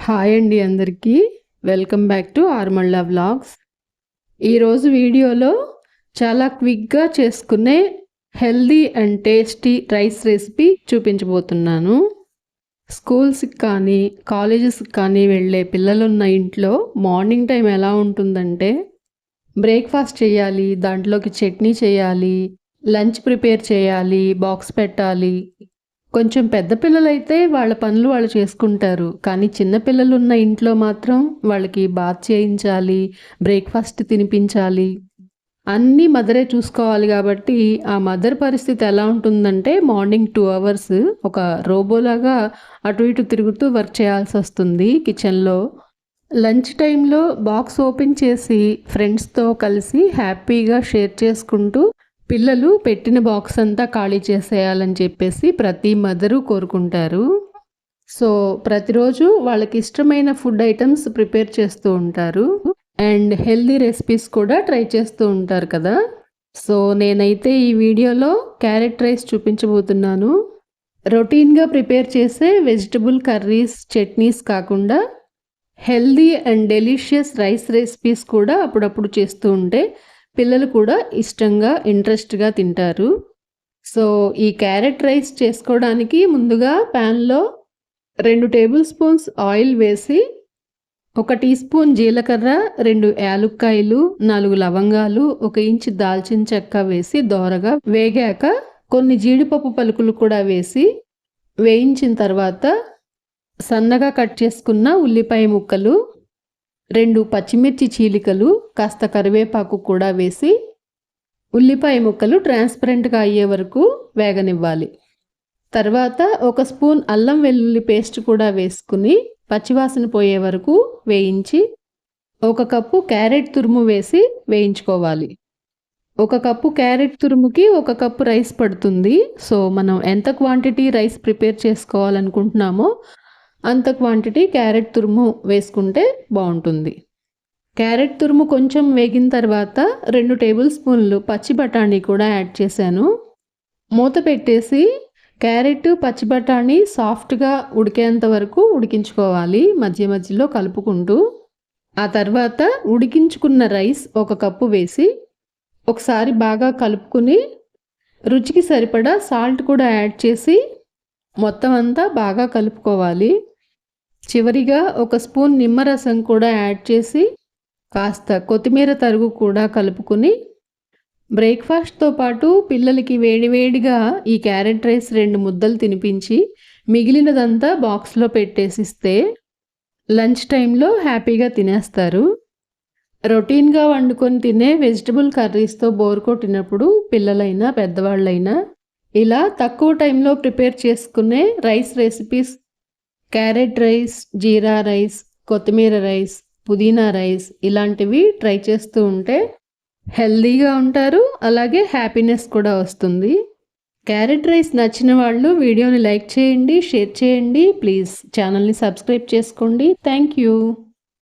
Hi అండి అందరికీ. Welcome back to Arumalla vlogs. ఈరోజు వీడియోలో చాలా క్విక్గా చేసుకునే healthy and tasty rice recipe చూపించబోతున్నాను. స్కూల్స్కి కానీ కాలేజెస్కి కానీ వెళ్ళే పిల్లలున్న ఇంట్లో మార్నింగ్ టైం ఎలా ఉంటుందంటే బ్రేక్ఫాస్ట్ చేయాలి, దాంట్లోకి చట్నీ చేయాలి, లంచ్ ప్రిపేర్ చేయాలి, బాక్స్ పెట్టాలి. కొంచెం పెద్ద పిల్లలైతే వాళ్ళ పనులు వాళ్ళు చేసుకుంటారు. కానీ చిన్న పిల్లలు ఉన్న ఇంట్లో మాత్రం వాళ్ళకి బాత్ చేయించాలి, బ్రేక్ఫాస్ట్ తినిపించాలి, అన్నీ మదరే చూసుకోవాలి. కాబట్టి ఆ మదర్ పరిస్థితి ఎలా ఉంటుందంటే మార్నింగ్ 2 hours ఒక రోబోలాగా అటు ఇటు తిరుగుతూ వర్క్ చేయాల్సి వస్తుంది కిచెన్లో. లంచ్ టైంలో బాక్స్ ఓపెన్ చేసి ఫ్రెండ్స్తో కలిసి హ్యాపీగా షేర్ చేసుకుంటూ పిల్లలు పెట్టిన బాక్స్ అంతా ఖాళీ చేసేయాలని చెప్పేసి ప్రతి మదరు కోరుకుంటారు. సో ప్రతిరోజు వాళ్ళకి ఇష్టమైన ఫుడ్ ఐటమ్స్ ప్రిపేర్ చేస్తూ ఉంటారు అండ్ హెల్దీ రెసిపీస్ కూడా ట్రై చేస్తూ ఉంటారు కదా. సో నేనైతే ఈ వీడియోలో క్యారెట్ రైస్ చూపించబోతున్నాను. రొటీన్గా ప్రిపేర్ చేసే వెజిటబుల్ కర్రీస్, చట్నీస్ కాకుండా healthy and delicious rice recipes కూడా అప్పుడప్పుడు చేస్తూ ఉంటే పిల్లలు కూడా ఇష్టంగా ఇంట్రెస్ట్గా తింటారు. సో ఈ క్యారెట్ రైస్ చేసుకోవడానికి ముందుగా ప్యాన్లో 2 tablespoons ఆయిల్ వేసి 1 teaspoon జీలకర్ర, 2 యాలుక్కాయలు, 4 లవంగాలు, 1 ఇంచ్ దాల్చిన చెక్క వేసి దోరగా వేగాక కొన్ని జీడిపప్పు పలుకులు కూడా వేసి వేయించిన తర్వాత సన్నగా కట్ చేసుకున్న ఉల్లిపాయ ముక్కలు, 2 పచ్చిమిర్చి చీలికలు, కాస్త కరివేపాకు కూడా వేసి ఉల్లిపాయ ముక్కలు ట్రాన్స్పరెంట్గా అయ్యే వరకు వేగనివ్వాలి. తర్వాత 1 స్పూన్ అల్లం వెల్లుల్లి పేస్ట్ కూడా వేసుకుని పచ్చివాసన పోయే వరకు వేయించి 1 కప్పు క్యారెట్ తురుము వేసి వేయించుకోవాలి. 1 కప్పు క్యారెట్ తురుముకి 1 కప్పు రైస్ పడుతుంది. సో మనం ఎంత క్వాంటిటీ రైస్ ప్రిపేర్ చేసుకోవాలనుకుంటున్నామో అంత క్వాంటిటీ క్యారెట్ తురుము వేసుకుంటే బాగుంటుంది. క్యారెట్ తురుము కొంచెం వేగిన తర్వాత 2 tablespoons పచ్చి బఠానీ కూడా యాడ్ చేశాను. మూత పెట్టేసి క్యారెట్, పచ్చి బఠానీ సాఫ్ట్గా ఉడికేంత వరకు ఉడికించుకోవాలి, మధ్య మధ్యలో కలుపుకుంటూ. ఆ తర్వాత ఉడికించుకున్న రైస్ 1 కప్పు వేసి ఒకసారి బాగా కలుపుకుని రుచికి సరిపడా సాల్ట్ కూడా యాడ్ చేసి మొత్తం అంతా బాగా కలుపుకోవాలి. చివరిగా 1 స్పూన్ నిమ్మరసం కూడా యాడ్ చేసి కాస్త కొత్తిమీర తరుగు కూడా కలుపుకుని బ్రేక్ఫాస్ట్తో పాటు పిల్లలకి వేడివేడిగా ఈ క్యారెట్ రైస్ 2 ముద్దలు తినిపించి మిగిలినదంతా బాక్స్లో పెట్టేసిస్తే లంచ్ టైంలో హ్యాపీగా తినేస్తారు. రొటీన్గా వండుకొని తినే వెజిటబుల్ కర్రీస్తో బోర్ కొట్టినప్పుడు పిల్లలైనా పెద్దవాళ్ళైనా ఇలా తక్కువ టైంలో ప్రిపేర్ చేసుకునే రైస్ రెసిపీస్, క్యారెట్ రైస్, జీరా రైస్, కొత్తిమీర రైస్, పుదీనా రైస్ ఇలాంటివి ట్రై చేస్తూ ఉంటే హెల్దీగా ఉంటారు, అలాగే హ్యాపీనెస్ కూడా వస్తుంది. క్యారెట్ రైస్ నచ్చిన వాళ్ళు వీడియోని లైక్ చేయండి, షేర్ చేయండి. ప్లీజ్ ఛానల్ని సబ్స్క్రైబ్ చేసుకోండి. Thank you.